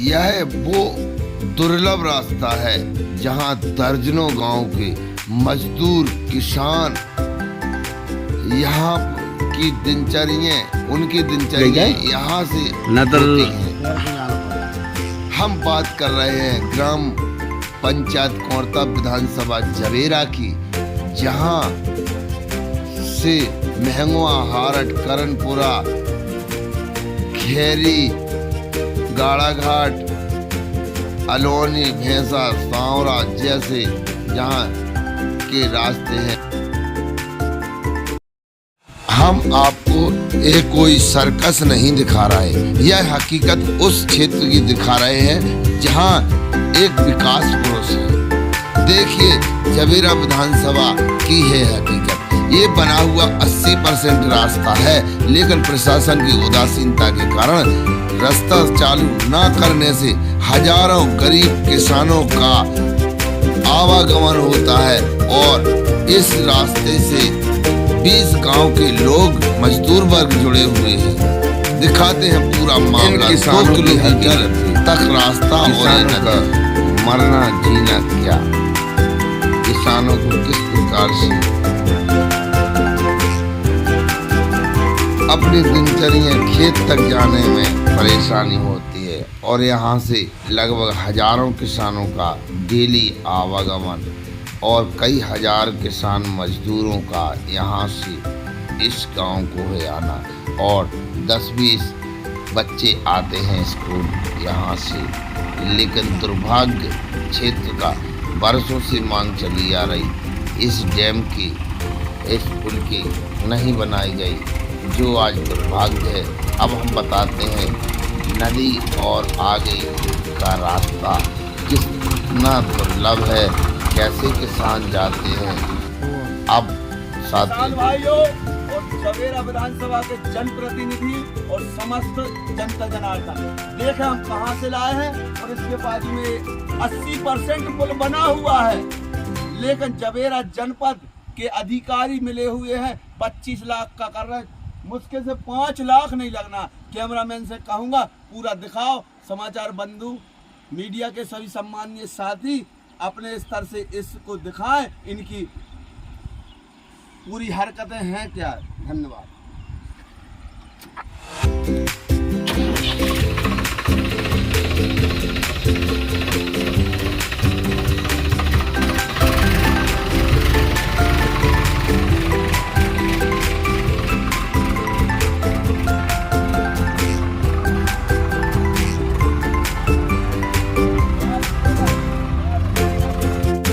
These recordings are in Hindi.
यह वो दुर्लभ रास्ता है जहां दर्जनों गांव के मजदूर किसान यहाँ की दिनचर्या उनकी दिनचर्या यहाँ से होती हैं। हम बात कर रहे हैं ग्राम पंचायत कोरता विधानसभा जवेरा की, जहाँ से महंगवा, हारट, करणपुरा, खेरी, गाड़ाघाट, अलोनी, भैंसा, सांवरा जैसे जहाँ के रास्ते हैं। हम आपको एक कोई सर्कस नहीं दिखा रहे हैं, यह हकीकत उस क्षेत्र की दिखा रहे हैं जहाँ एक विकास पुरुष है। देखिए जवेरा विधानसभा की है हकीकत। ये बना हुआ 80% रास्ता है, लेकिन प्रशासन की उदासीनता के कारण रास्ता चालू न करने से हजारों गरीब किसानों का आवागमन होता है और इस रास्ते से 20 गांव के लोग मजदूर वर्ग जुड़े हुए हैं। दिखाते हैं पूरा मामला। 2 किलोमीटर तक रास्ता और मरना जीना क्या, किसानों को किस प्रकार से अपनी दिनचर्या खेत तक जाने में परेशानी होती है और यहाँ से लगभग हजारों किसानों का डेली आवागमन और कई हजार किसान मजदूरों का यहाँ से इस गांव को है आना और 10-20 बच्चे आते हैं स्कूल यहाँ से। लेकिन दुर्भाग्य क्षेत्र का बरसों से मांग चली आ रही इस डैम की, इस पुल की नहीं बनाई गई, जो आज दुर्भाग्य है। अब हम बताते हैं नदी और आगे का रास्ता कितना दुर्लभ है, कैसे किसान जाते हैं। अब किसान भाइयों और जवेरा विधानसभा के जनप्रतिनिधि और समस्त जनता जनार्दन, देखें हम कहां से लाए हैं और इसके बाजू में 80% पुल बना हुआ है, लेकिन जवेरा जनपद के अधिकारी मिले हुए हैं 25 लाख का कर रहे हैं। मुश्किल से 5 लाख नहीं लगना। कैमरामैन से कहूंगा पूरा दिखाओ। समाचार बंधु, मीडिया के सभी सम्मानीय साथी अपने स्तर से इसको दिखाएं, इनकी पूरी हरकतें हैं क्या। धन्यवाद।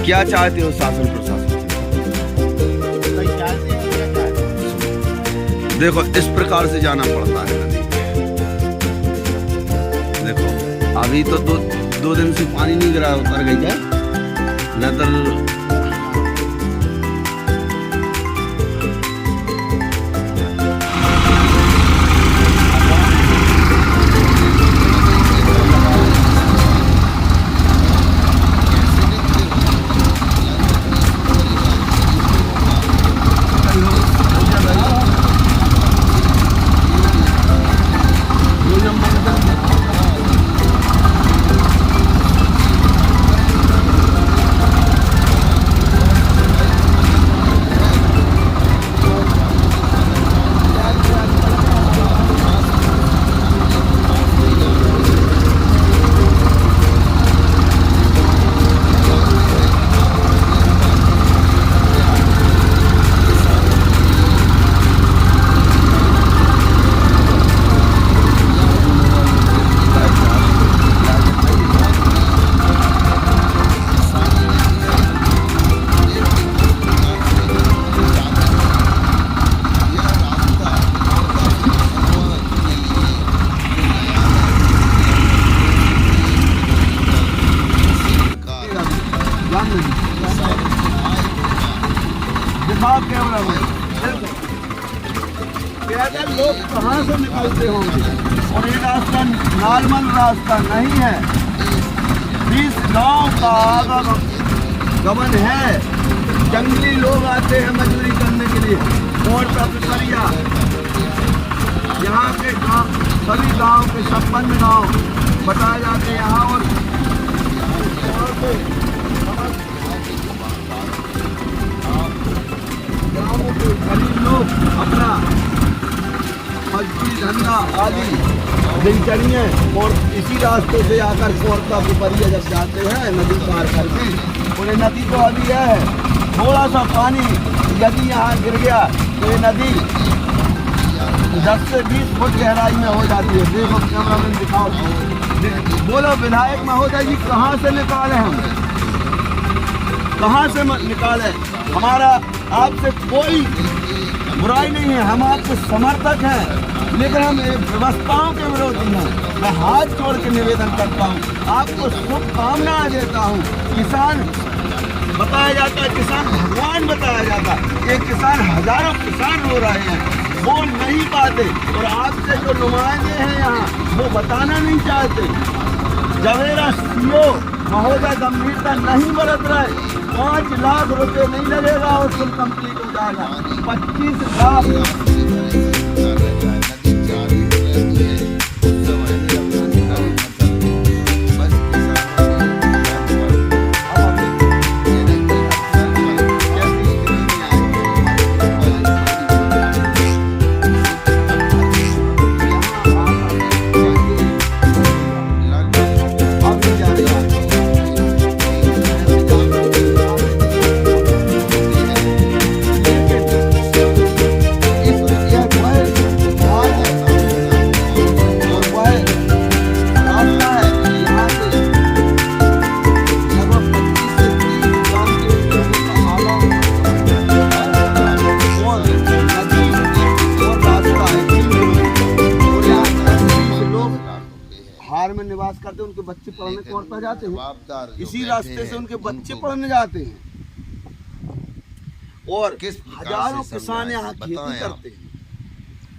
क्या चाहते हो शासन प्रशासन? देखो इस प्रकार से जाना पड़ता है नदी। देखो अभी तो दो दिन से पानी नहीं गिरा, उतर गई क्या, न तो दिमाग कैमरा में लोग कहाँ से निकलते होंगे और ये रास्ता नॉर्मल रास्ता नहीं है। 20 गांव का आवागमन है। जंगली लोग आते हैं मजदूरी करने के लिए और पिपरिया यहाँ के गाँव, सभी गाँव के 56 गाँव बताए जाते हैं यहाँ और पे ग्रामों के गरीब लोग अपना मजदूरी धंधा आदि दिनचर्या और इसी रास्ते से आकर कोरता पिपरिया जब जाते हैं नदी पार करके, उन्हें नदी तो अभी है, थोड़ा सा पानी यदि यहाँ गिर गया तो ये नदी 10 से 20 फुट गहराई में हो जाती है। देखो कैमरा मैन दिखाओ, बोलो विधायक महोदय जी कहाँ से निकाले हम, कहाँ से निकाले? हमारा आपसे कोई बुराई नहीं है, हम आपके समर्थक हैं, लेकिन हम व्यवस्थाओं के विरोधी हैं। मैं हाथ जोड़ के निवेदन करता हूँ, आपको शुभकामनाएं देता हूँ। किसान बताया जाता है, किसान भगवान बताया जाता है, ये किसान हजारों किसान रो रहे हैं, बोल नहीं पाते, और आपसे जो नुमाइंदे हैं यहाँ वो बताना नहीं चाहते। जवेरा सीओ महोदय गंभीरता नहीं बरत रहे, 5 लाख रुपए नहीं लगेगा और फुल कंप्लीट हो जाएगा। 25 लाख में निवास करते हैं, उनके बच्चे पढ़ने कोरता जाते हैं, इसी रास्ते से उनके बच्चे पढ़ने जाते हैं, और हजारों किसान यहाँ खेती करते हैं,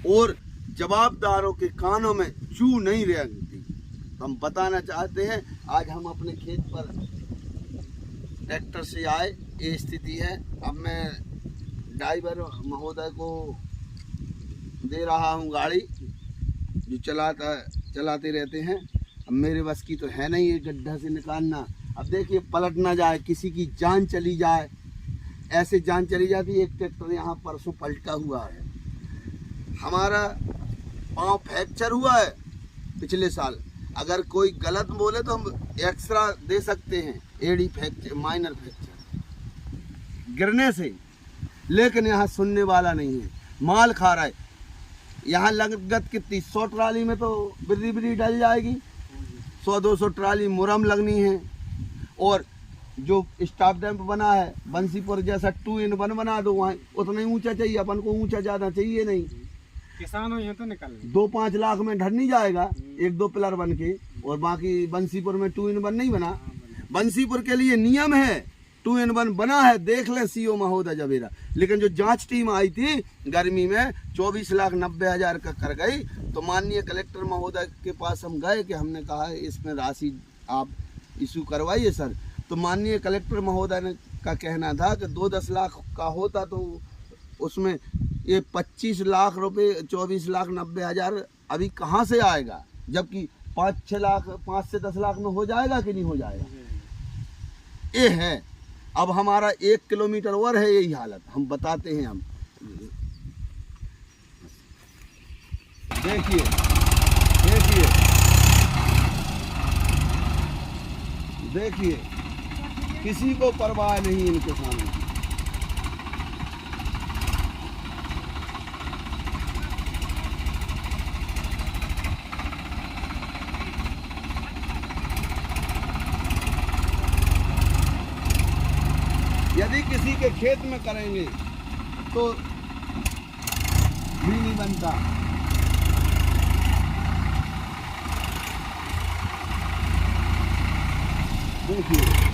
और जवाबदारों के कानों में चू नहीं रेंगती। हम बताना चाहते हैं, आज हम अपने खेत पर ट्रैक्टर से आए, ये स्थिति है। अब मैं ड्राइवर महोदय को दे रहा हूँ गाड़ी, जो चलाते रहते हैं। अब मेरे बस की तो है नहीं ये गड्ढा से निकालना। अब देखिए पलट ना जाए, किसी की जान चली जाए, ऐसे जान चली जाती है। एक ट्रैक्टर यहाँ परसों पलटा हुआ है, हमारा पाँव फ्रैक्चर हुआ है पिछले साल। अगर कोई गलत बोले तो हम एक्स्ट्रा दे सकते हैं, एडी फ्रैक्चर, माइनर फ्रैक्चर गिरने से, लेकिन यहाँ सुनने वाला नहीं है, माल खा रहा है। यहाँ लागत कितनी, 100 ट्राली में तो बिजली डल जाएगी, 100-200 ट्राली मुरम लगनी है। और जो स्टाफ डैम्प बना है बंसीपुर जैसा 2 in 1 बना दो, वहाँ उतना ही ऊंचा चाहिए, अपन को ऊंचा ज़्यादा चाहिए नहीं। किसानों ये तो निकल 2-5 लाख में ढर नहीं जाएगा 1-2 पिलर बन के, और बाकी बंसीपुर में 2 in 1 नहीं बना। बंसीपुर के लिए नियम है, 2 in 1 बना है, देख ले सीओ महोदय जवेरा। लेकिन जो जांच टीम आई थी गर्मी में 24,90,000 का कर गई, तो माननीय कलेक्टर महोदय के पास हम गए कि हमने कहा है इसमें राशि आप इशू करवाइए सर। तो माननीय कलेक्टर महोदय ने का कहना था कि 2-10 लाख का होता तो उसमें ये 25 लाख रुपए 24,90,000 अभी कहाँ से आएगा, जबकि 5-6 लाख 5 से 10 लाख में हो जाएगा कि नहीं हो जाएगा, ये है। अब हमारा 1 किलोमीटर और है यही हालत, हम बताते हैं। हम देखिए देखिए देखिए, किसी को परवाह नहीं इन किसानों की। यदि किसी के खेत में करेंगे तो भी नहीं बनता। देखिए